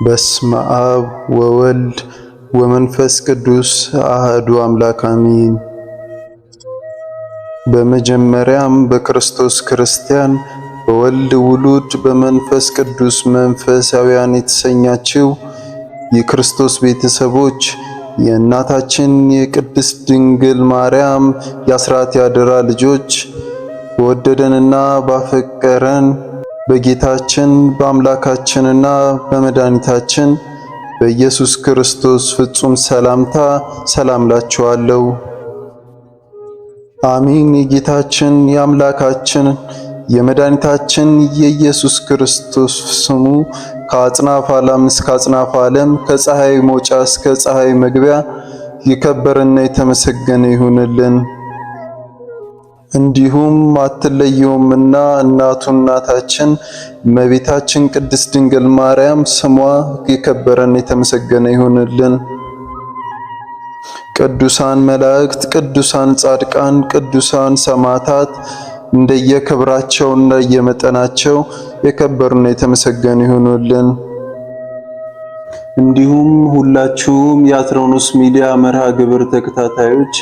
በስመ አብ ወወልድ ወመንፈስ ቅዱስ አሐዱ አምላክ አሜን። በመጀመሪያም በክርስቶስ ክርስቲያን በወልድ ውሉድ በመንፈስ ቅዱስ መንፈሳውያን የተሰኛችው የክርስቶስ ቤተሰቦች የእናታችን የቅድስት ድንግል ማርያም የአስራት ያደራ ልጆች በወደደንና ባፈቀረን በጌታችን በአምላካችንና በመድኃኒታችን በኢየሱስ ክርስቶስ ፍጹም ሰላምታ ሰላም ላችኋለሁ። አሜን። የጌታችን የአምላካችን የመድኃኒታችን የኢየሱስ ክርስቶስ ስሙ ከአጽናፈ ዓለም እስከ አጽናፈ ዓለም ከፀሐይ መውጫ እስከ ፀሐይ መግቢያ የከበረና የተመሰገነ ይሁንልን። እንዲሁም አትለየውምና እናታችን እመቤታችን ቅድስት ድንግል ማርያም ስሟ የከበረና የተመሰገነ ይሁንልን። ቅዱሳን መላእክት፣ ቅዱሳን ጻድቃን፣ ቅዱሳን ሰማዕታት እንደየክብራቸውና እንደየመጠናቸው የከበሩና የተመሰገኑ ይሁኑልን። እንዲሁም ሁላችሁም የአትሮኖስ ሚዲያ መርሃ ግብር ተከታታዮች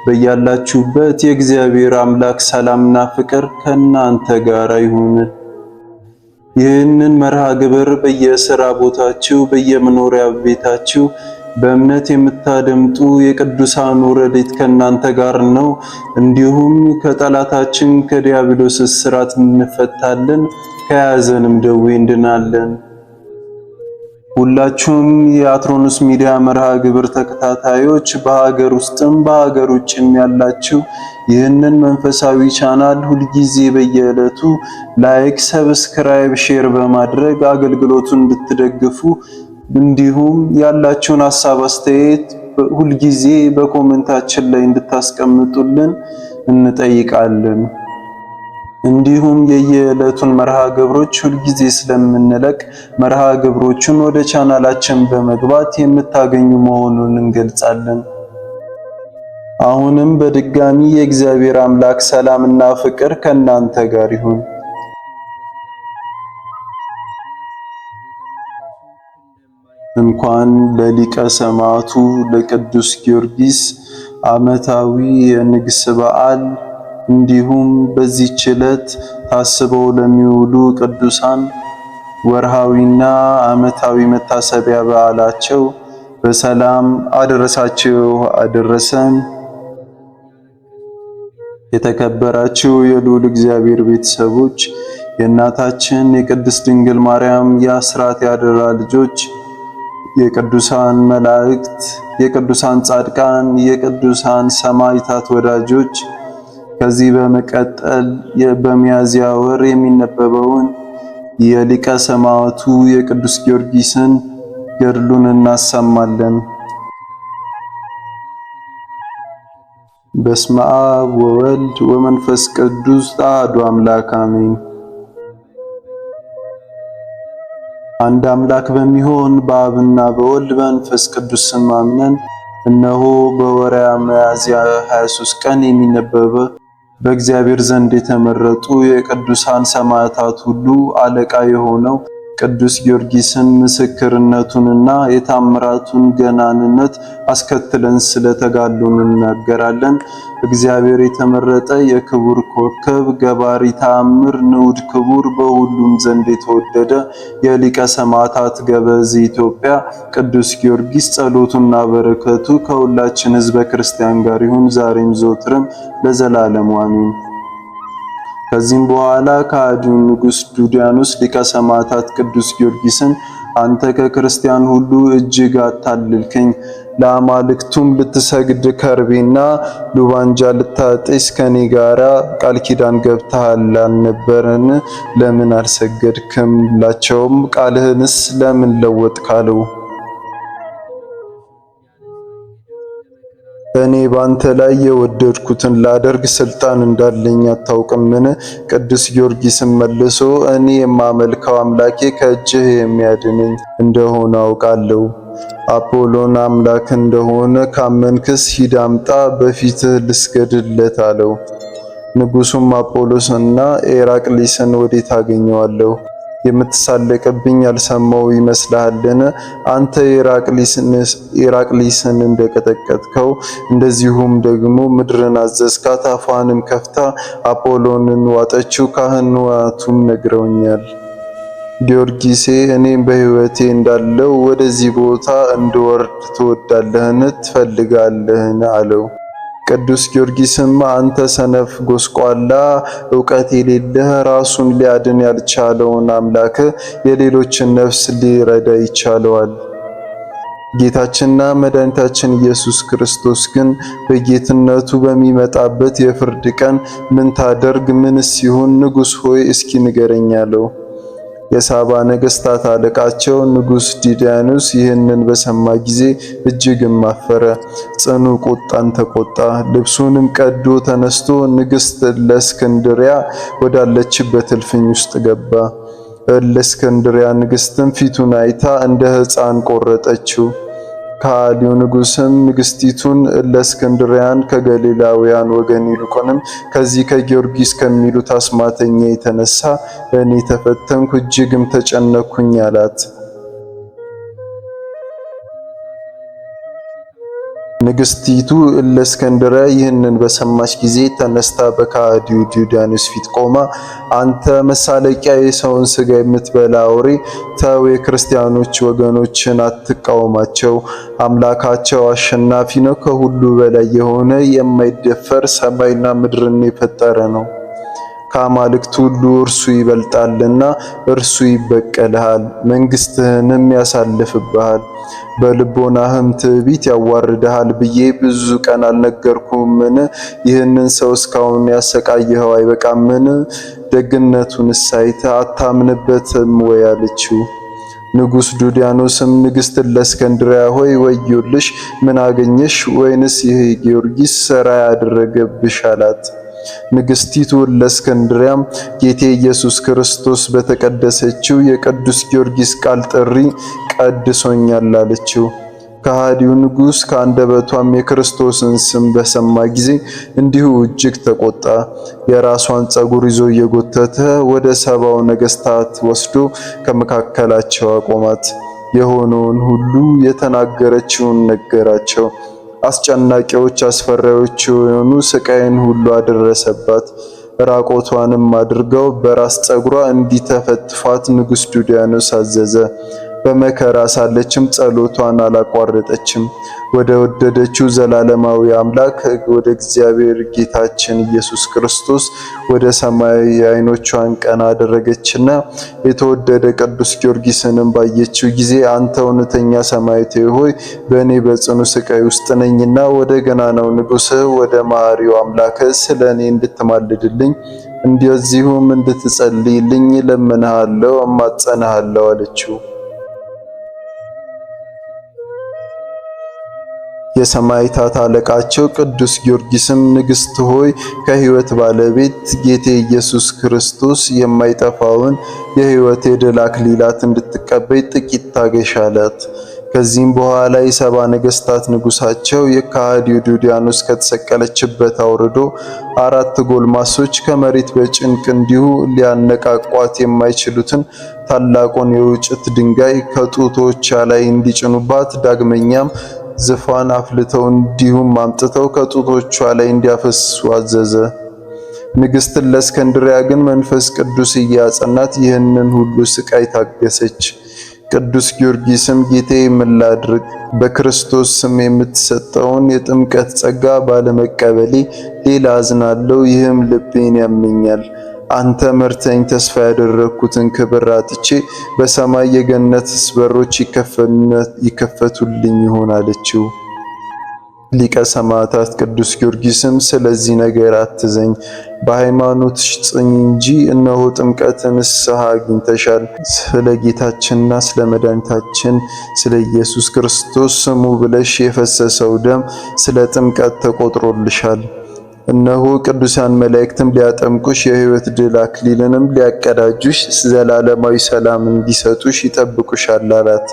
በያላችሁበት የእግዚአብሔር አምላክ ሰላምና ፍቅር ከናንተ ጋር ይሁን። ይህንን መርሃ ግብር በየሥራ ቦታችሁ በየመኖሪያ ቤታችሁ በእምነት የምታደምጡ የቅዱሳን ረድኤት ከናንተ ጋር ነው። እንዲሁም ከጠላታችን ከዲያብሎስ እስራት እንፈታለን፣ ከያዘንም ደዌ እንድናለን። ሁላችሁም የአትሮኖስ ሚዲያ መርሃ ግብር ተከታታዮች በሀገር ውስጥም በሀገር ውጭም ያላችሁ ይህንን መንፈሳዊ ቻናል ሁልጊዜ በየዕለቱ ላይክ፣ ሰብስክራይብ፣ ሼር በማድረግ አገልግሎቱን እንድትደግፉ እንዲሁም ያላችሁን ሐሳብ አስተያየት ሁልጊዜ በኮሜንታችን ላይ እንድታስቀምጡልን እንጠይቃለን። እንዲሁም የየዕለቱን መርሃ ግብሮች ሁልጊዜ ስለምንለቅ መርሃ ግብሮቹን ወደ ቻናላችን በመግባት የምታገኙ መሆኑን እንገልጻለን። አሁንም በድጋሚ የእግዚአብሔር አምላክ ሰላምና ፍቅር ከናንተ ጋር ይሁን። እንኳን ለሊቀ ሰማዕቱ ለቅዱስ ጊዮርጊስ ዓመታዊ የንግስ በዓል እንዲሁም በዚህች ዕለት ታስበው ለሚውሉ ቅዱሳን ወርሃዊና ዓመታዊ መታሰቢያ በዓላቸው በሰላም አደረሳችሁ አደረሰን። የተከበራችሁ የልዑል እግዚአብሔር ቤተሰቦች የእናታችን የቅድስት ድንግል ማርያም የአስራት ያደራ ልጆች የቅዱሳን መላእክት፣ የቅዱሳን ጻድቃን፣ የቅዱሳን ሰማዕታት ወዳጆች ከዚህ በመቀጠል በሚያዝያ ወር የሚነበበውን የሊቀ ሰማዕቱ የቅዱስ ጊዮርጊስን ገድሉን እናሰማለን። በስመ አብ ወወልድ ወመንፈስ ቅዱስ አሐዱ አምላክ አሜን። አንድ አምላክ በሚሆን በአብና በወልድ በመንፈስ ቅዱስ ስም አምነን እነሆ በወርኃ ሚያዝያ 23 ቀን የሚነበበ በእግዚአብሔር ዘንድ የተመረጡ የቅዱሳን ሰማዕታት ሁሉ አለቃ የሆነው ቅዱስ ጊዮርጊስን ምስክርነቱንና የታምራቱን ገናንነት አስከትለን ስለተጋድሎው እንናገራለን። እግዚአብሔር የተመረጠ የክቡር ኮከብ ገባሪ ተአምር ንዑድ ክቡር በሁሉም ዘንድ የተወደደ የሊቀ ሰማዕታት ገበዝ ኢትዮጵያ ቅዱስ ጊዮርጊስ ጸሎቱና በረከቱ ከሁላችን ሕዝበ ክርስቲያን ጋር ይሁን ዛሬም ዘወትርም ለዘላለሙ አሜን። ከዚህም በኋላ ከሃዲው ንጉሥ ዱዲያኖስ ሊቀ ሰማዕታት ቅዱስ ጊዮርጊስን አንተ ከክርስቲያን ሁሉ እጅግ አታልልከኝ፣ ለአማልክቱም ልትሰግድ ከርቤና ሉባንጃ ልታጤስ ከኔ ጋራ ቃል ኪዳን ገብተሃል አልነበረን? ለምን አልሰገድክም? ላቸውም ቃልህንስ ለምን ለወጥካለው? እኔ ባንተ ላይ የወደድኩትን ላደርግ ስልጣን እንዳለኝ አታውቅምን? ቅዱስ ጊዮርጊስም መልሶ እኔ የማመልከው አምላኬ ከእጅህ የሚያድነኝ እንደሆነ አውቃለሁ። አፖሎን አምላክ እንደሆነ ካመንክስ ሂድ አምጣ፣ በፊትህ ልስገድለት አለው። ንጉሡም አጶሎስና ኤራቅሊስን ወዴት አገኘዋለሁ? የምትሳለቅብኝ ያልሰማው ይመስልሃልን? አንተ ኢራቅሊስን እንደቀጠቀጥከው እንደዚሁም ደግሞ ምድርን አዘዝካት፣ አፏንም ከፍታ አፖሎንን ዋጠችው። ካህናቱም ነግረውኛል። ጊዮርጊሴ እኔም በሕይወቴ እንዳለው ወደዚህ ቦታ እንድወርድ ትወዳለህን? ትፈልጋለህን? አለው። ቅዱስ ጊዮርጊስም አንተ ሰነፍ ጎስቋላ፣ ዕውቀት የሌለህ ራሱን ሊያድን ያልቻለውን አምላክ የሌሎችን ነፍስ ሊረዳ ይቻለዋል? ጌታችንና መድኃኒታችን ኢየሱስ ክርስቶስ ግን በጌትነቱ በሚመጣበት የፍርድ ቀን ምን ታደርግ? ምንስ ሲሆን? ንጉሥ ሆይ እስኪ ንገረኝ አለው። የሳባ ነገሥታት አለቃቸው ንጉሥ ዲዳንዩስ ይህንን በሰማ ጊዜ እጅግም አፈረ፣ ጽኑ ቁጣን ተቆጣ። ልብሱንም ቀዶ ተነስቶ ንግሥት እለእስክንድርያ ወዳለችበት እልፍኝ ውስጥ ገባ። እለእስክንድርያ ንግሥትም ፊቱን አይታ እንደ ሕፃን ቆረጠችው። ከሃዲው ንጉሥም ንግሥቲቱን እለእስክንድርያን ከገሊላውያን ወገን ይልቁንም ከዚህ ከጊዮርጊስ ከሚሉት አስማተኛ የተነሳ እኔ ተፈተንኩ እጅግም ተጨነኩኝ አላት። ንግሥቲቱ እለእስክንድርያ ይህንን በሰማች ጊዜ ተነስታ በከሃዲው ዲዮዳንዮስ ፊት ቆማ፣ አንተ መሳለቂያ፣ የሰውን ሥጋ የምትበላ አውሬ፣ ተው፣ የክርስቲያኖች ወገኖችን አትቃወማቸው። አምላካቸው አሸናፊ ነው፣ ከሁሉ በላይ የሆነ የማይደፈር ሰማይና ምድርን የፈጠረ ነው። ከአማልክት ሁሉ እርሱ ይበልጣልና እርሱ ይበቀልሃል፣ መንግሥትህንም ያሳልፍብሃል። በልቦናህም ትዕቢት ያዋርድሃል ብዬ ብዙ ቀን አልነገርኩምን? ይህንን ሰው እስካሁን ያሰቃየኸው አይበቃምን? ደግነቱንስ አይተህ አታምንበትም ወይ? አለችው። ንጉሥ ዱዲያኖስም ንግሥት እለእስክንድርያ ሆይ ወዮልሽ! ምን አገኘሽ? ወይንስ ይህ ጊዮርጊስ ሥራ ያደረገብሽ? አላት። ንግሥቲቱ እለእስክንድርያም ጌቴ ኢየሱስ ክርስቶስ በተቀደሰችው የቅዱስ ጊዮርጊስ ቃል ጥሪ ቀድሶኛል አለችው። ከሃዲው ንጉሥ ከአንደበቷም የክርስቶስን ስም በሰማ ጊዜ እንዲሁ እጅግ ተቆጣ። የራሷን ፀጉር ይዞ እየጎተተ ወደ ሰባው ነገሥታት ወስዶ ከመካከላቸው አቆማት። የሆነውን ሁሉ የተናገረችውን ነገራቸው። አስጨናቂዎች፣ አስፈሪዎች የሆኑ ስቃይን ሁሉ አደረሰባት። ራቆቷንም አድርገው በራስ ፀጉሯ እንዲተፈትፏት ንጉሥ ዱዲያኖስ አዘዘ። በመከራ ሳለችም ጸሎቷን አላቋረጠችም። ወደ ወደደችው ዘላለማዊ አምላክ ወደ እግዚአብሔር ጌታችን ኢየሱስ ክርስቶስ ወደ ሰማይ ዓይኖቿን ቀና አደረገችና የተወደደ ቅዱስ ጊዮርጊስንም ባየችው ጊዜ አንተ እውነተኛ ሰማዕታዊ ሆይ በእኔ በጽኑ ስቃይ ውስጥ ነኝና ወደ ገናናው ንጉሥህ ወደ መሐሪው አምላክህ ስለ እኔ እንድትማልድልኝ እንደዚሁም እንድትጸልይልኝ እለምንሃለሁ፣ እማጸንሃለሁ አለችው። የሰማዕታት አለቃቸው ቅዱስ ጊዮርጊስም ንግሥት ሆይ ከሕይወት ባለቤት ጌቴ ኢየሱስ ክርስቶስ የማይጠፋውን የሕይወት የድል አክሊላት እንድትቀበይ ጥቂት ታገሽ አላት። ከዚህም በኋላ የሰባ ነገሥታት ንጉሣቸው የከሃዲው ዱዲያኖስ ከተሰቀለችበት አውርዶ 4 ጎልማሶች ከመሬት በጭንቅ እንዲሁ ሊያነቃቋት የማይችሉትን ታላቁን የውጭት ድንጋይ ከጡቶቿ ላይ እንዲጭኑባት ዳግመኛም ዝፋን አፍልተው እንዲሁም አምጥተው ከጡቶቿ ላይ እንዲያፈሱ አዘዘ። ንግሥት እለእስክንድርያ ግን መንፈስ ቅዱስ እያጸናት ይህንን ሁሉ ስቃይ ታገሰች። ቅዱስ ጊዮርጊስም ጌታዬ ምን ላድርግ? በክርስቶስ ስም የምትሰጠውን የጥምቀት ጸጋ ባለመቀበሌ ሌላ አዝናለሁ፣ ይህም ልቤን ያመኛል። አንተ መርተኝ ተስፋ ያደረኩትን ክብር አጥቼ በሰማይ የገነትስ በሮች ይከፈቱልኝ ይሆን አለችው። ሊቀ ሰማዕታት ቅዱስ ጊዮርጊስም ስለዚህ ነገር አትዘኝ፣ በሃይማኖትሽ ጽኚ እንጂ እነሆ ጥምቀት ንስሐ አግኝተሻል። ስለ ጌታችንና ስለ መድኃኒታችን ስለ ኢየሱስ ክርስቶስ ስሙ ብለሽ የፈሰሰው ደም ስለ ጥምቀት ተቆጥሮልሻል። እነሆ ቅዱሳን መላእክትም ሊያጠምቁሽ የሕይወት ድል አክሊልንም ሊያቀዳጁሽ ዘላለማዊ ሰላም እንዲሰጡሽ ይጠብቁሻል አላት።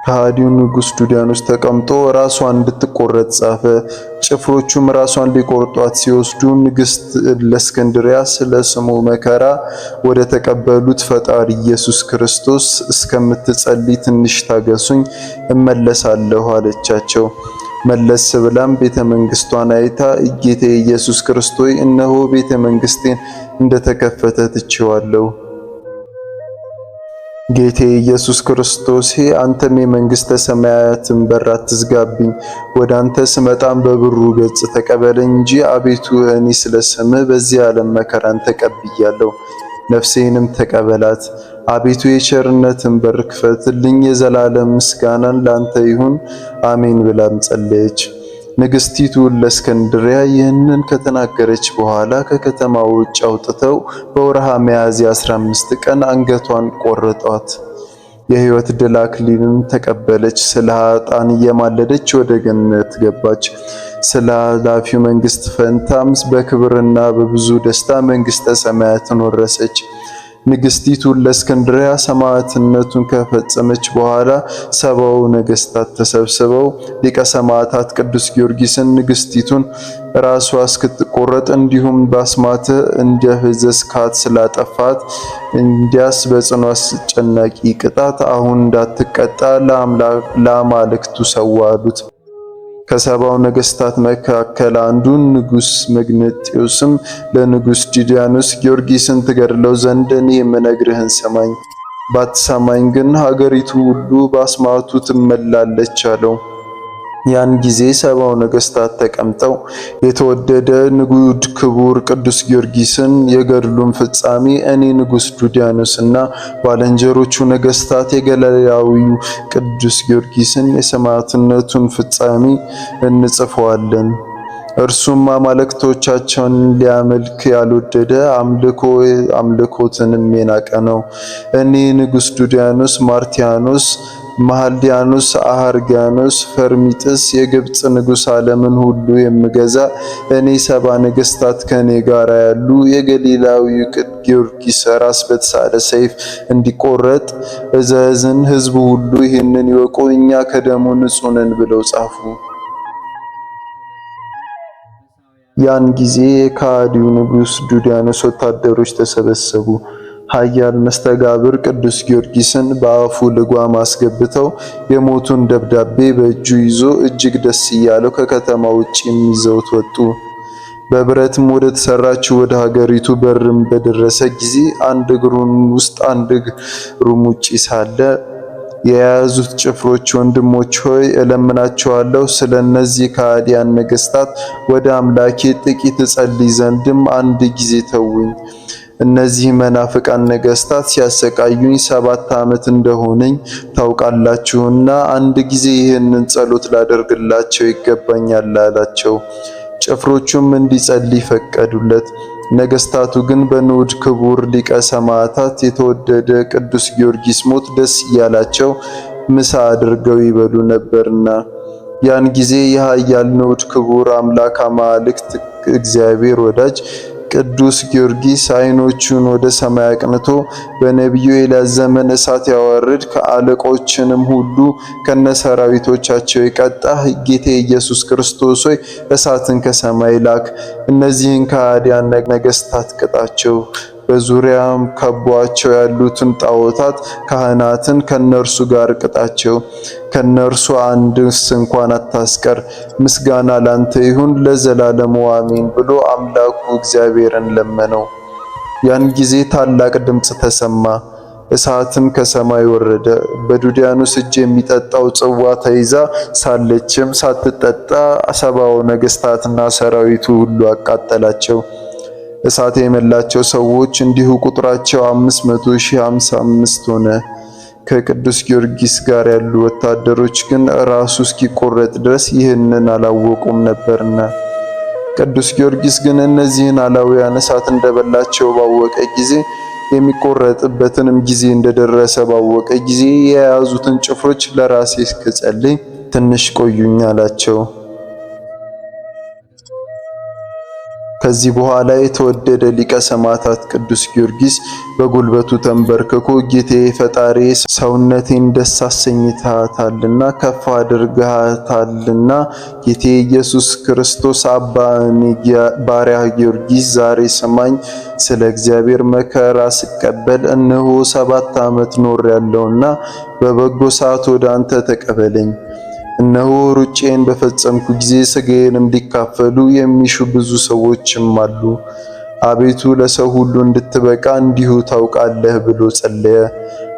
ከሃዲው ንጉሥ ዱዲያኖስ ተቀምጦ ራሷን እንድትቆረጥ ጻፈ። ጭፍሮቹም ራሷን ሊቆርጧት ሲወስዱ ንግሥት ለእስክንድርያ ስለ ስሙ መከራ ወደ ተቀበሉት ፈጣሪ ኢየሱስ ክርስቶስ እስከምትጸልይ ትንሽ ታገሱኝ፣ እመለሳለሁ አለቻቸው። መለስ ብላም ቤተ መንግስቷን አይታ ጌታዬ ኢየሱስ ክርስቶስ እነሆ ቤተ መንግስቴን እንደተከፈተ ትቼዋለሁ። ጌታዬ ኢየሱስ ክርስቶስ አንተም የመንግስተ ሰማያትን በር አትዝጋብኝ፣ ወደ አንተ ስመጣም በብሩ ገጽ ተቀበለኝ እንጂ አቤቱ እኔ ስለ ስምህ በዚህ ዓለም መከራን ተቀብያለሁ፣ ነፍሴንም ተቀበላት። አቤቱ የቸርነትን በር ክፈትልኝ፣ የዘላለም ምስጋናን ላንተ ይሁን አሜን ብላም ጸለየች። ንግሥቲቱ ለእስክንድርያ ይህንን ከተናገረች በኋላ ከከተማው ውጭ አውጥተው በወርሃ ሚያዝያ 15 ቀን አንገቷን ቆረጧት። የሕይወት ድል አክሊልን ተቀበለች። ስለ ኃጥአን እየማለደች ወደ ገነት ገባች። ስለ ኃላፊው መንግሥት ፈንታም በክብርና በብዙ ደስታ መንግሥተ ሰማያትን ወረሰች። ንግሥቲቱ ለእስክንድርያ ሰማዕትነቱን ከፈጸመች በኋላ ሰባው ነገሥታት ተሰብስበው ሊቀ ሰማዕታት ቅዱስ ጊዮርጊስን ንግሥቲቱን ራሷ እስክትቆረጥ እንዲሁም በአስማትህ እንደፈዘዝካት ስላጠፋት እንዲያስ በጽኑ አስጨናቂ ቅጣት አሁን እንዳትቀጣ ለአማልክቱ ሰዋ አሉት። ከሰባው ነገሥታት መካከል አንዱ ንጉሥ መግነጢዮስም ለንጉሥ ዱዲያኖስ ጊዮርጊስን ትገድለው ዘንድ እኔ የምነግርህን ስማኝ፣ ባትሰማኝ ግን ሀገሪቱ ሁሉ በአስማቱ ትመላለች አለው። ያን ጊዜ ሰባው ነገሥታት ተቀምጠው የተወደደ ንጉድ ክቡር ቅዱስ ጊዮርጊስን የገድሉን ፍጻሜ እኔ ንጉሥ ዱዲያኖስና ባልንጀሮቹ ነገሥታት የገሊላዊው ቅዱስ ጊዮርጊስን የሰማዕትነቱን ፍጻሜ እንጽፈዋለን። እርሱም አማልክቶቻቸውን ሊያመልክ ያልወደደ አምልኮትንም የናቀ ነው። እኔ ንጉሥ ዱዲያኖስ፣ ማርቲያኖስ፣ መሐልዲያኖስ፣ አሃርጊያኖስ፣ ፈርሚጥስ የግብጽ ንጉሥ ዓለምን ሁሉ የምገዛ እኔ ሰባ ነገሥታት ከኔ ጋር ያሉ የገሊላዊው ጊዮርጊስ ራስ በተሳለ ሰይፍ እንዲቆረጥ እዘዝን። ሕዝቡ ሁሉ ይህንን ይወቁ፣ እኛ ከደሙ ንጹሕ ነን ብለው ጻፉ። ያን ጊዜ የከሃዲው ንጉሥ ዱዲያኖስ ወታደሮች ተሰበሰቡ። ኃያል መስተጋብር ቅዱስ ጊዮርጊስን በአፉ ልጓም አስገብተው የሞቱን ደብዳቤ በእጁ ይዞ እጅግ ደስ እያለው ከከተማ ውጭ ይዘውት ወጡ። በብረትም ወደ ተሰራችው ወደ ሀገሪቱ በርም በደረሰ ጊዜ አንድ እግሩን ውስጥ አንድ እግሩም ውጪ ሳለ የያዙት ጭፍሮች ወንድሞች ሆይ እለምናቸዋለሁ ስለ እነዚህ ከሃዲያን ነገሥታት ወደ አምላኬ ጥቂት እጸልይ ዘንድም አንድ ጊዜ ተውኝ። እነዚህ መናፍቃን ነገሥታት ሲያሰቃዩኝ 7 ዓመት እንደሆነኝ ታውቃላችሁና አንድ ጊዜ ይህንን ጸሎት ላደርግላቸው ይገባኛል አላቸው። ጭፍሮቹም እንዲጸልይ ፈቀዱለት። ነገሥታቱ ግን በንዑድ ክቡር ሊቀ ሰማዕታት የተወደደ ቅዱስ ጊዮርጊስ ሞት ደስ እያላቸው ምሳ አድርገው ይበሉ ነበርና፣ ያን ጊዜ የኃያል ንዑድ ክቡር አምላክ አማልክት እግዚአብሔር ወዳጅ ቅዱስ ጊዮርጊስ ዓይኖቹን ወደ ሰማይ አቅንቶ በነቢዩ ኤልያስ ዘመን እሳት ያወርድ ከአለቆችንም ሁሉ ከነሰራዊቶቻቸው የቀጣህ ጌታ ኢየሱስ ክርስቶስ ሆይ እሳትን ከሰማይ ላክ፣ እነዚህን ከሃዲያን ነገሥታት ቅጣቸው፣ በዙሪያም ከቧቸው ያሉትን ጣዖታት ካህናትን ከነርሱ ጋር ቅጣቸው፣ ከነርሱ አንድስ እንኳን አታስቀር። ምስጋና ላንተ ይሁን ለዘላለሙ አሜን ብሎ አምላኩ እግዚአብሔርን ለመነው። ያን ጊዜ ታላቅ ድምፅ ተሰማ፣ እሳትም ከሰማይ ወረደ። በዱዲያኖስ እጅ የሚጠጣው ጽዋ ተይዛ ሳለችም ሳትጠጣ ሰባው ነገሥታትና ሰራዊቱ ሁሉ አቃጠላቸው። እሳት የመላቸው ሰዎች እንዲሁ ቁጥራቸው 555 ሆነ። ከቅዱስ ጊዮርጊስ ጋር ያሉ ወታደሮች ግን ራሱ እስኪቆረጥ ድረስ ይህንን አላወቁም ነበርና። ቅዱስ ጊዮርጊስ ግን እነዚህን አላውያን እሳት እንደበላቸው ባወቀ ጊዜ የሚቆረጥበትንም ጊዜ እንደደረሰ ባወቀ ጊዜ የያዙትን ጭፍሮች ለራሴ እስክጸልይ ትንሽ ቆዩኝ አላቸው። ከዚህ በኋላ የተወደደ ሊቀ ሰማዕታት ቅዱስ ጊዮርጊስ በጉልበቱ ተንበርክኮ ጌታዬ ፈጣሪ ሰውነቴን ደስ አሰኝታታልና ከፍ አድርጋታልና ጌታዬ ኢየሱስ ክርስቶስ አባ እኔ ባሪያ ጊዮርጊስ ዛሬ ሰማኝ። ስለ እግዚአብሔር መከራ ስቀበል እነሆ 7 ዓመት ኖሬያለሁና በበጎ ሰዓት ወደ አንተ ተቀበለኝ። እነሆ ሩጬን በፈጸምኩ ጊዜ ሥጋዬንም ሊካፈሉ የሚሹ ብዙ ሰዎችም አሉ። አቤቱ ለሰው ሁሉ እንድትበቃ እንዲሁ ታውቃለህ ብሎ ጸለየ።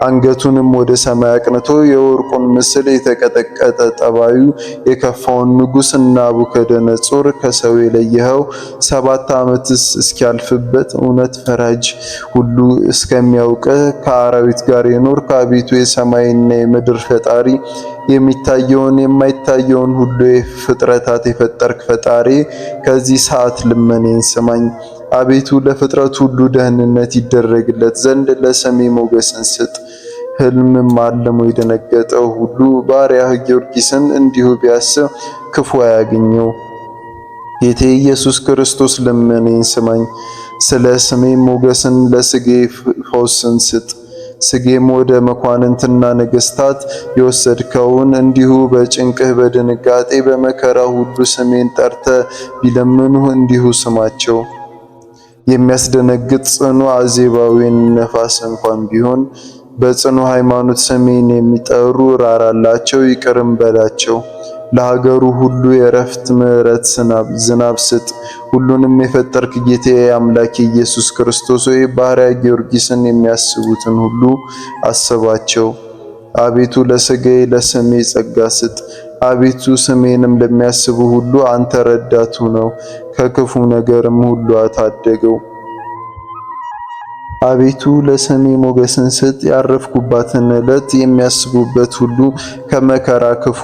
አንገቱንም ወደ ሰማይ አቅንቶ የወርቁን ምስል የተቀጠቀጠ ጠባዩ የከፋውን ንጉሥ ናቡከደነፆር ከሰው የለየኸው 7 ዓመትስ እስኪያልፍበት እውነት ፈራጅ ሁሉ እስከሚያውቅ ከአራዊት ጋር የኖርክ አቤቱ የሰማይና የምድር ፈጣሪ የሚታየውን የማይታየውን ሁሉ ፍጥረታት የፈጠርክ ፈጣሪ ከዚህ ሰዓት ልመኔን ስማኝ። አቤቱ ለፍጥረት ሁሉ ደህንነት ይደረግለት ዘንድ ለስሜ ሞገስን ስጥ። ሕልምም አልሞ የደነገጠው ሁሉ ባሪያህ ጊዮርጊስን እንዲሁ ቢያስብ ክፉ አያገኘው። ጌቴ ኢየሱስ ክርስቶስ ልመኔን ስማኝ። ስለ ስሜ ሞገስን ለሥጋዬ ፈውስን ስጥ። ሥጋዬም ወደ መኳንንትና ነገሥታት የወሰድከውን እንዲሁ በጭንቅህ በድንጋጤ በመከራ ሁሉ ስሜን ጠርተ ቢለምኑህ እንዲሁ ስማቸው። የሚያስደነግጥ ጽኑ አዜባዊን ነፋስ እንኳን ቢሆን በጽኑ ሃይማኖት ስሜን የሚጠሩ ራራላቸው፣ ይቅርም በላቸው። ለሀገሩ ሁሉ የረፍት ምሕረት ዝናብ ስጥ። ሁሉንም የፈጠርክ ጌታዬ አምላኬ ኢየሱስ ክርስቶስ ሆይ ባሪያ ጊዮርጊስን የሚያስቡትን ሁሉ አስባቸው። አቤቱ ለሥጋዬ ለስሜ ጸጋ ስጥ። አቤቱ ስሜንም ለሚያስቡ ሁሉ አንተ ረዳቱ ነው፣ ከክፉ ነገርም ሁሉ አታደገው። አቤቱ ለስሜ ሞገስን ስጥ። ያረፍኩባትን ዕለት የሚያስቡበት ሁሉ ከመከራ ክፉ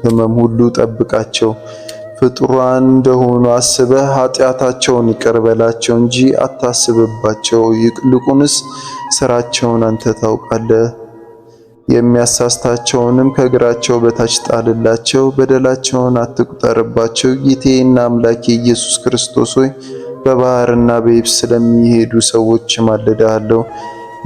ሕመም ሁሉ ጠብቃቸው። ፍጡራን እንደሆኑ አስበህ ኃጢአታቸውን ይቅር በላቸው እንጂ አታስብባቸው። ይልቁንስ ሥራቸውን አንተ ታውቃለህ። የሚያሳስታቸውንም ከእግራቸው በታች ጣልላቸው። በደላቸውን አትቁጠርባቸው። ጌታዬና አምላኬ ኢየሱስ ክርስቶስ ሆይ በባህርና በየብስ ስለሚሄዱ ሰዎች ማልድሃለሁ።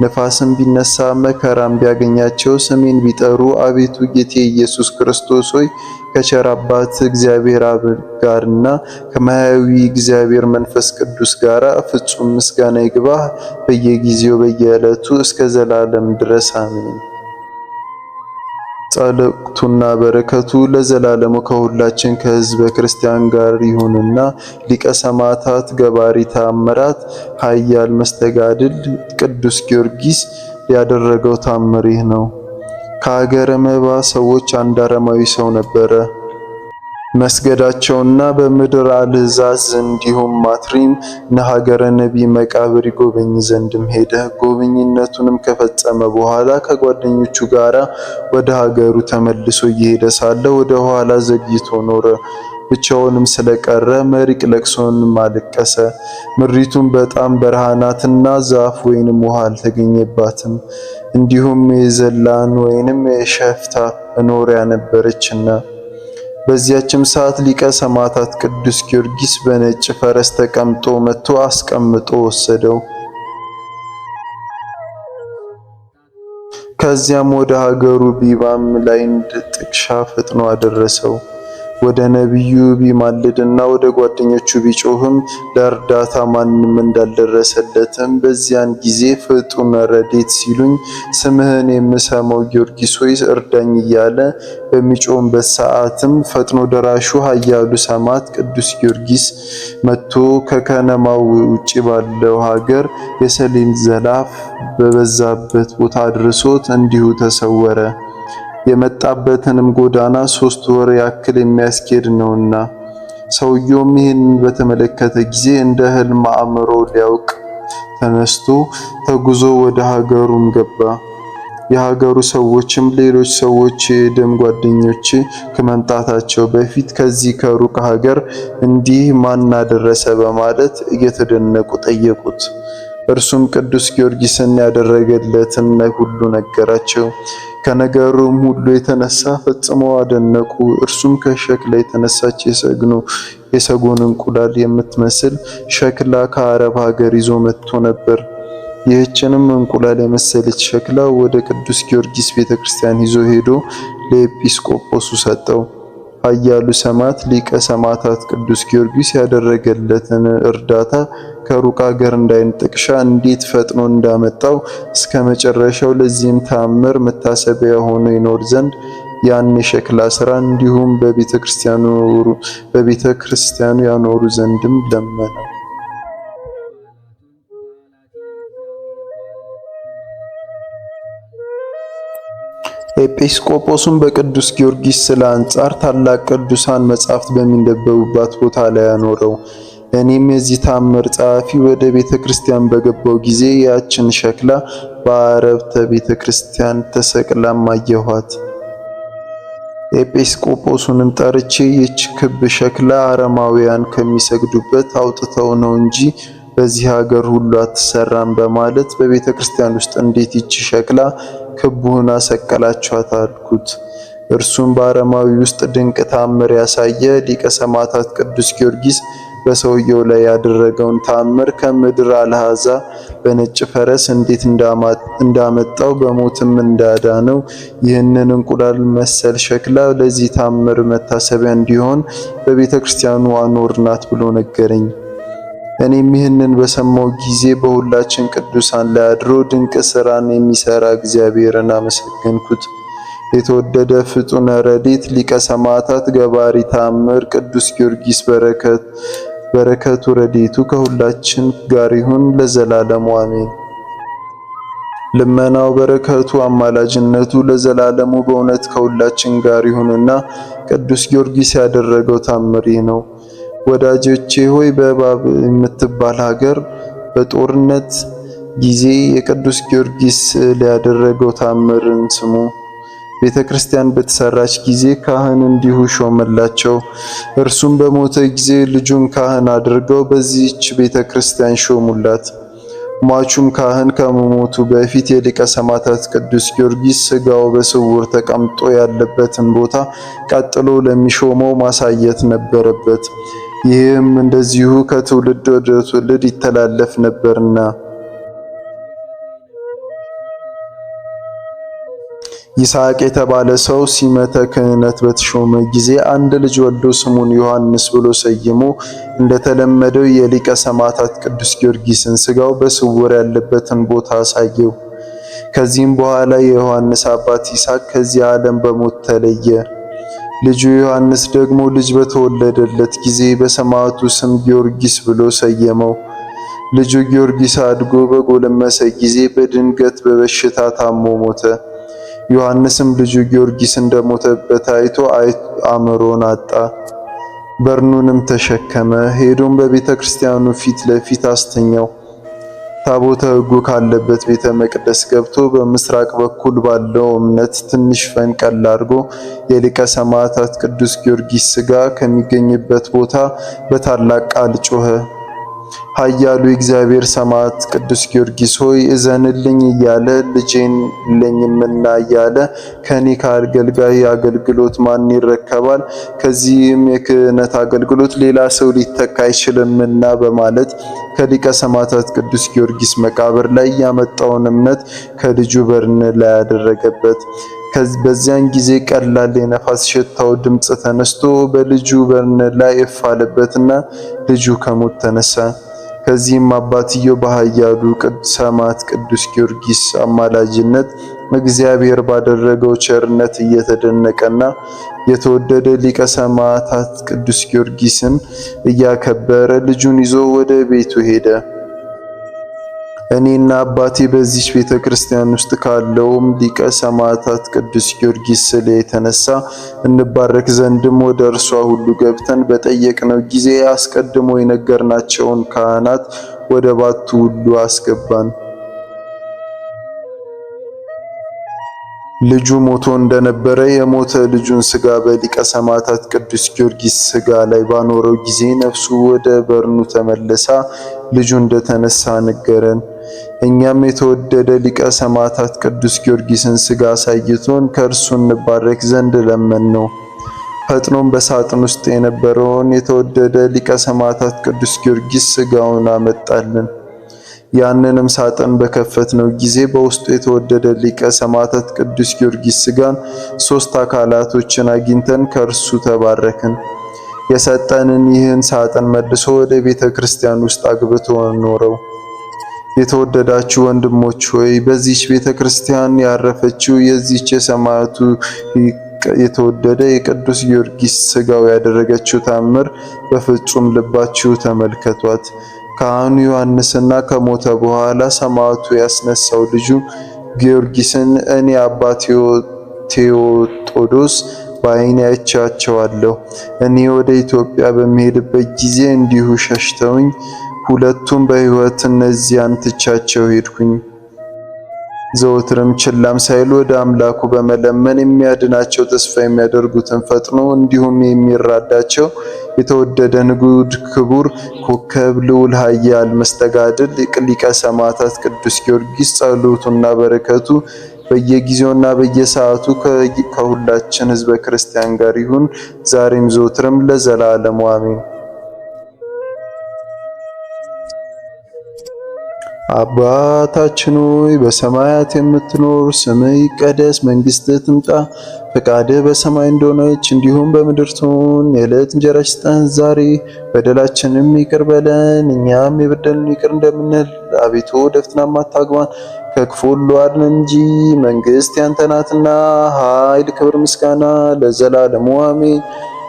ነፋስም ቢነሳ መከራም ቢያገኛቸው ስሜን ቢጠሩ አቤቱ ጌታዬ ኢየሱስ ክርስቶስ ሆይ ከቸር አባት እግዚአብሔር አብ ጋርና ከማያዊ እግዚአብሔር መንፈስ ቅዱስ ጋር ፍጹም ምስጋና ይግባህ በየጊዜው በየዕለቱ እስከ ዘላለም ድረስ አሜን። ጸሎቱና በረከቱ ለዘላለሙ ከሁላችን ከሕዝበ ክርስቲያን ጋር ይሁንና ሊቀ ሰማዕታት ገባሪ ተአምራት ኃያል መስተጋድል ቅዱስ ጊዮርጊስ ያደረገው ተአምር ይህ ነው። ከሀገረ መባ ሰዎች አንድ አረማዊ ሰው ነበረ። መስገዳቸውና በምድር አልዛዝ እንዲሁም ማትሪም ነሀገረ ነቢይ መቃብር ይጎበኝ ዘንድም ሄደ። ጎብኝነቱንም ከፈጸመ በኋላ ከጓደኞቹ ጋር ወደ ሀገሩ ተመልሶ እየሄደ ሳለ ወደ ኋላ ዘግይቶ ኖረ። ብቻውንም ስለቀረ መሪቅ ለቅሶንም አለቀሰ። ምድሪቱም በጣም በረሃ ናትና ዛፍ ወይንም ውሃ አልተገኘባትም። እንዲሁም የዘላን ወይንም የሸፍታ መኖሪያ ነበረችና። በዚያችም ሰዓት ሊቀ ሰማዕታት ቅዱስ ጊዮርጊስ በነጭ ፈረስ ተቀምጦ መጥቶ አስቀምጦ ወሰደው። ከዚያም ወደ ሀገሩ ቢባም ላይ ጥቅሻ ፈጥኖ አደረሰው። ወደ ነቢዩ ቢማልድና ወደ ጓደኞቹ ቢጮህም ለእርዳታ ማንም እንዳልደረሰለትም በዚያን ጊዜ ፍጡነ ረድኤት ሲሉኝ ስምህን የምሰማው ጊዮርጊስ ሆይ እርዳኝ እያለ በሚጮህበት ሰዓትም ፈጥኖ ደራሹ ኃያሉ ሰማዕት ቅዱስ ጊዮርጊስ መጥቶ ከከነማው ውጪ ባለው ሀገር የሰሌን ዛፍ በበዛበት ቦታ አድርሶት እንዲሁ ተሰወረ። የመጣበትንም ጎዳና 3 ወር ያክል የሚያስኬድ ነውና። ሰውየውም ይህንን በተመለከተ ጊዜ እንደ ሕልም አእምሮ ሊያውቅ ተነስቶ ተጉዞ ወደ ሀገሩም ገባ። የሀገሩ ሰዎችም ሌሎች ሰዎች የደም ጓደኞች ከመምጣታቸው በፊት ከዚህ ከሩቅ ሀገር እንዲህ ማን አደረሰ በማለት እየተደነቁ ጠየቁት። እርሱም ቅዱስ ጊዮርጊስን ያደረገለትን ሁሉ ነገራቸው። ከነገሩም ሁሉ የተነሳ ፈጽመው አደነቁ። እርሱም ከሸክላ የተነሳች የሰጎን እንቁላል የምትመስል ሸክላ ከአረብ ሀገር ይዞ መጥቶ ነበር። ይህችንም እንቁላል የመሰለች ሸክላ ወደ ቅዱስ ጊዮርጊስ ቤተክርስቲያን ይዞ ሄዶ ለኤጲስቆጶሱ ሰጠው። ኃያሉ ሰማዕት ሊቀ ሰማዕታት ቅዱስ ጊዮርጊስ ያደረገለትን እርዳታ ከሩቅ ሀገር እንዳይን ጥቅሻ እንዴት ፈጥኖ እንዳመጣው እስከ መጨረሻው ለዚህም ተአምር መታሰቢያ ሆኖ ይኖር ዘንድ ያን የሸክላ ስራ እንዲሁም በቤተ ክርስቲያኑ ያኖሩ ዘንድም ለመነ። ኤጲስቆጶስም በቅዱስ ጊዮርጊስ ስዕል አንጻር ታላቅ ቅዱሳን መጻሕፍት በሚነበቡባት ቦታ ላይ አኖረው። እኔም የዚህ ተአምር ጸሐፊ ወደ ቤተ ክርስቲያን በገባው ጊዜ ያችን ሸክላ በአረብተ ቤተ ክርስቲያን ተሰቅላም አየኋት። ኤጲስቆጶሱንም ጠርቼ ይህች ክብ ሸክላ አረማውያን ከሚሰግዱበት አውጥተው ነው እንጂ በዚህ ሀገር ሁሉ አትሰራም በማለት በቤተ ክርስቲያን ውስጥ እንዴት ይቺ ሸክላ ክብ ሆና ሰቀላችኋት አልኩት። እርሱም በአረማዊ ውስጥ ድንቅ ተአምር ያሳየ ሊቀ ሰማዕታት ቅዱስ ጊዮርጊስ በሰውየው ላይ ያደረገውን ተአምር ከምድር አልሃዛ በነጭ ፈረስ እንዴት እንዳመጣው በሞትም እንዳዳነው ይህንን እንቁላል መሰል ሸክላ ለዚህ ተአምር መታሰቢያ እንዲሆን በቤተ ክርስቲያኑ አኖርናት ብሎ ነገረኝ። እኔም ይህንን በሰማው ጊዜ በሁላችን ቅዱሳን ላይ አድሮ ድንቅ ሥራን የሚሰራ እግዚአብሔርን አመሰገንኩት። የተወደደ ፍጡነ ረድኤት ሊቀ ሰማዕታት ገባሪ ተአምር ቅዱስ ጊዮርጊስ በረከቱ ረድኤቱ ከሁላችን ጋር ይሁን ለዘላለሙ አሜን። ልመናው በረከቱ አማላጅነቱ ለዘላለሙ በእውነት ከሁላችን ጋር ይሁንና ቅዱስ ጊዮርጊስ ያደረገው ተአምር ነው። ወዳጆቼ ሆይ በእባብ የምትባል ሀገር በጦርነት ጊዜ የቅዱስ ጊዮርጊስ ያደረገው ተአምርን ስሙ። ቤተ ክርስቲያን በተሰራች ጊዜ ካህን እንዲሁ ሾመላቸው። እርሱም በሞተ ጊዜ ልጁን ካህን አድርገው በዚህች ቤተ ክርስቲያን ሾሙላት። ሟቹም ካህን ከመሞቱ በፊት የሊቀ ሰማዕታት ቅዱስ ጊዮርጊስ ሥጋው በስውር ተቀምጦ ያለበትን ቦታ ቀጥሎ ለሚሾመው ማሳየት ነበረበት። ይህም እንደዚሁ ከትውልድ ወደ ትውልድ ይተላለፍ ነበርና። ይስሐቅ የተባለ ሰው ሲመተ ክህነት በተሾመ ጊዜ አንድ ልጅ ወልዶ ስሙን ዮሐንስ ብሎ ሰይሞ እንደተለመደው የሊቀ ሰማዕታት ቅዱስ ጊዮርጊስን ሥጋው በስውር ያለበትን ቦታ አሳየው። ከዚህም በኋላ የዮሐንስ አባት ይስሐቅ ከዚህ ዓለም በሞት ተለየ። ልጁ ዮሐንስ ደግሞ ልጅ በተወለደለት ጊዜ በሰማዕቱ ስም ጊዮርጊስ ብሎ ሰየመው። ልጁ ጊዮርጊስ አድጎ በጎለመሰ ጊዜ በድንገት በበሽታ ታሞ ሞተ። ዮሐንስም ልጁ ጊዮርጊስ እንደሞተበት አይቶ አእምሮን አጣ። በርኑንም ተሸከመ። ሄዶም በቤተ ክርስቲያኑ ፊት ለፊት አስተኛው። ታቦተ ሕጉ ካለበት ቤተ መቅደስ ገብቶ በምስራቅ በኩል ባለው እምነት ትንሽ ፈንቀል አድርጎ የሊቀ ሰማዕታት ቅዱስ ጊዮርጊስ ሥጋ ከሚገኝበት ቦታ በታላቅ ቃል ጮኸ። ኃያሉ የእግዚአብሔር ሰማዕት ቅዱስ ጊዮርጊስ ሆይ እዘንልኝ እያለ ልጄን የለኝምና እያለ ከኔ ከአገልጋይ አገልግሎት ማን ይረከባል? ከዚህም የክህነት አገልግሎት ሌላ ሰው ሊተካ አይችልምና በማለት ከሊቀ ሰማዕታት ቅዱስ ጊዮርጊስ መቃብር ላይ ያመጣውን እምነት ከልጁ በርን ላይ ያደረገበት። በዚያን ጊዜ ቀላል የነፋስ ሽታው ድምፅ ተነስቶ በልጁ በርን ላይ እፍ አለበትና ልጁ ከሞት ተነሳ። ከዚህም አባትየው በኃያሉ ሰማዕት ቅዱስ ጊዮርጊስ አማላጅነት እግዚአብሔር ባደረገው ቸርነት እየተደነቀና የተወደደ ሊቀ ሰማዕታት ቅዱስ ጊዮርጊስን እያከበረ ልጁን ይዞ ወደ ቤቱ ሄደ። እኔና አባቴ በዚች ቤተ ክርስቲያን ውስጥ ካለውም ሊቀ ሰማዕታት ቅዱስ ጊዮርጊስ ስዕል የተነሳ እንባረክ ዘንድም ወደ እርሷ ሁሉ ገብተን በጠየቅነው ጊዜ አስቀድሞ የነገርናቸውን ካህናት ወደ ባቱ ሁሉ አስገባን። ልጁ ሞቶ እንደነበረ የሞተ ልጁን ሥጋ በሊቀ ሰማዕታት ቅዱስ ጊዮርጊስ ሥጋ ላይ ባኖረው ጊዜ ነፍሱ ወደ በርኑ ተመልሳ ልጁ እንደተነሳ ነገረን። እኛም የተወደደ ሊቀ ሰማዕታት ቅዱስ ጊዮርጊስን ሥጋ አሳይቶን ከእርሱ እንባረክ ዘንድ ለመንነው። ፈጥኖም በሳጥን ውስጥ የነበረውን የተወደደ ሊቀ ሰማዕታት ቅዱስ ጊዮርጊስ ሥጋውን አመጣልን። ያንንም ሳጥን በከፈትነው ጊዜ በውስጡ የተወደደ ሊቀ ሰማዕታት ቅዱስ ጊዮርጊስ ሥጋን 3 አካላቶችን አግኝተን ከእርሱ ተባረክን። የሰጠንን ይህን ሳጥን መልሶ ወደ ቤተ ክርስቲያን ውስጥ አግብቶ ኖረው። የተወደዳችሁ ወንድሞች ሆይ በዚህች ቤተ ክርስቲያን ያረፈችው የዚህች የሰማዕቱ የተወደደ የቅዱስ ጊዮርጊስ ሥጋው ያደረገችው ታምር በፍጹም ልባችሁ ተመልከቷት። ካህኑ ዮሐንስና ከሞተ በኋላ ሰማዕቱ ያስነሳው ልጁ ጊዮርጊስን እኔ አባ ቴዎጦዶስ በዓይኔ አይቻቸዋለሁ። እኔ ወደ ኢትዮጵያ በሚሄድበት ጊዜ እንዲሁ ሸሽተውኝ ሁለቱም በሕይወት እነዚያን ትቻቸው ሄድኩኝ። ዘወትርም ችላም ሳይሉ ወደ አምላኩ በመለመን የሚያድናቸው ተስፋ የሚያደርጉትን ፈጥኖ እንዲሁም የሚራዳቸው የተወደደ ንጉድ ክቡር ኮከብ ልዑል ኃያል መስተጋድል ሊቀ ሰማዕታት ቅዱስ ጊዮርጊስ ጸሎቱና በረከቱ በየጊዜውና በየሰዓቱ ከሁላችን ሕዝበ ክርስቲያን ጋር ይሁን ዛሬም ዘወትርም ለዘላለሙ አሜን። አባታችን ሆይ በሰማያት የምትኖር፣ ስምህ ይቀደስ፣ መንግሥትህ ትምጣ፣ ፈቃድህ በሰማይ እንደሆነች እንዲሁም በምድር ትሁን። የዕለት እንጀራችንን ስጠን ዛሬ፣ በደላችንም ይቅር በለን እኛም የበደሉንን ይቅር እንደምንል፣ አቤቱ ወደ ፈተናም አታግባን ከክፉ ሁሉ አድነን እንጂ መንግሥት ያንተ ናትና፣ ኃይል፣ ክብር፣ ምስጋና ለዘላለሙ አሜን።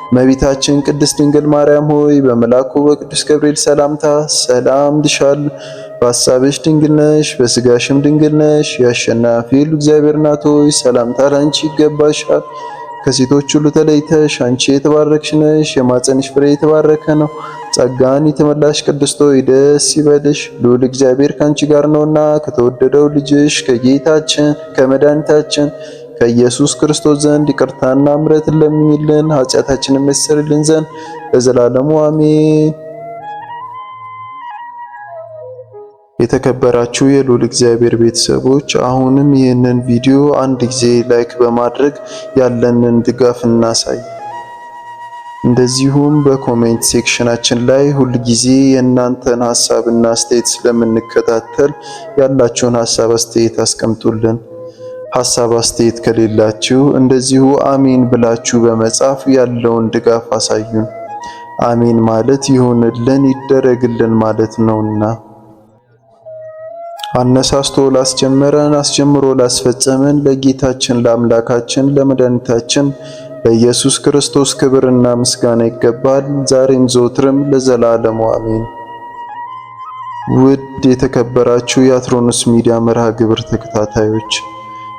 እመቤታችን ቅድስት ድንግል ማርያም ሆይ በመልአኩ በቅዱስ ገብርኤል ሰላምታ ሰላም ልሻል። በሐሳብሽ ድንግል ነሽ፣ በሥጋሽም ድንግል ነሽ። የአሸናፊ እግዚአብሔር እናት ሆይ ሰላምታ ላንቺ ይገባሻል። ከሴቶች ሁሉ ተለይተሽ አንቺ የተባረክሽ ነሽ፣ የማኅፀንሽ ፍሬ የተባረከ ነው። ጸጋን የተመላሽ ቅድስት ሆይ ደስ ይበልሽ፣ ልዑል እግዚአብሔር ካንቺ ጋር ነውና ከተወደደው ልጅሽ ከጌታችን ከመድኃኒታችን ከኢየሱስ ክርስቶስ ዘንድ ይቅርታና ምሕረትን ለምኝልን ኃጢአታችንን ያስተሰርይልን ዘንድ ለዘላለሙ አሜን። የተከበራችሁ የልዑል እግዚአብሔር ቤተሰቦች አሁንም ይህንን ቪዲዮ አንድ ጊዜ ላይክ በማድረግ ያለንን ድጋፍ እናሳይ። እንደዚሁም በኮሜንት ሴክሽናችን ላይ ሁል ጊዜ የእናንተን ሐሳብና አስተያየት ስለምንከታተል ያላችሁን ሐሳብ አስተያየት አስቀምጡልን። ሐሳብ አስተያየት ከሌላችሁ እንደዚሁ አሜን ብላችሁ በመጻፍ ያለውን ድጋፍ አሳዩን። አሜን ማለት ይሁንልን ይደረግልን ማለት ነውና። አነሳስቶ ላስጀመረን አስጀምሮ ላስፈጸመን ለጌታችን ለአምላካችን ለመድኃኒታችን ለኢየሱስ ክርስቶስ ክብርና ምስጋና ይገባል፣ ዛሬም ዘወትርም ለዘላለሙ አሜን። ውድ የተከበራችሁ የአትሮኖስ ሚዲያ መርሃ ግብር ተከታታዮች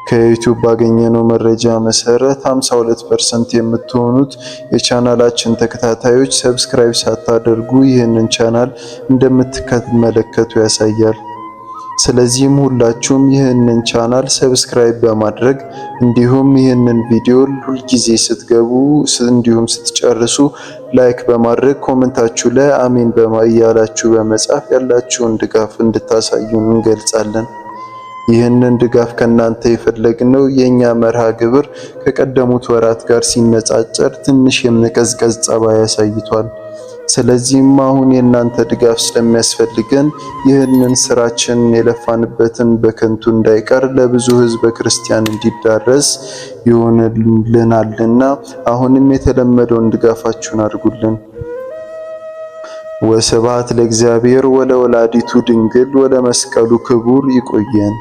ከዩቲዩብ ባገኘነው መረጃ መሰረት 52% የምትሆኑት የቻናላችን ተከታታዮች ሰብስክራይብ ሳታደርጉ ይህንን ቻናል እንደምትመለከቱ ያሳያል። ስለዚህም ሁላችሁም ይህንን ቻናል ሰብስክራይብ በማድረግ እንዲሁም ይህንን ቪዲዮ ሁልጊዜ ስትገቡ እንዲሁም ስትጨርሱ ላይክ በማድረግ ኮሜንታችሁ ላይ አሜን እያላችሁ በመጻፍ ያላችሁን ድጋፍ እንድታሳዩን እንገልጻለን። ይህንን ድጋፍ ከናንተ የፈለግነው የኛ መርሃ ግብር ከቀደሙት ወራት ጋር ሲነጻጸር ትንሽ የመቀዝቀዝ ጸባይ ያሳይቷል። ስለዚህም አሁን የእናንተ ድጋፍ ስለሚያስፈልገን ይህንን ስራችን የለፋንበትን በከንቱ እንዳይቀር ለብዙ ሕዝበ ክርስቲያን እንዲዳረስ ይሆንልናልና አሁንም የተለመደውን ድጋፋችሁን አድርጉልን። ወስብሐት ለእግዚአብሔር ወለወላዲቱ ድንግል ወለመስቀሉ ክቡር። ይቆየን።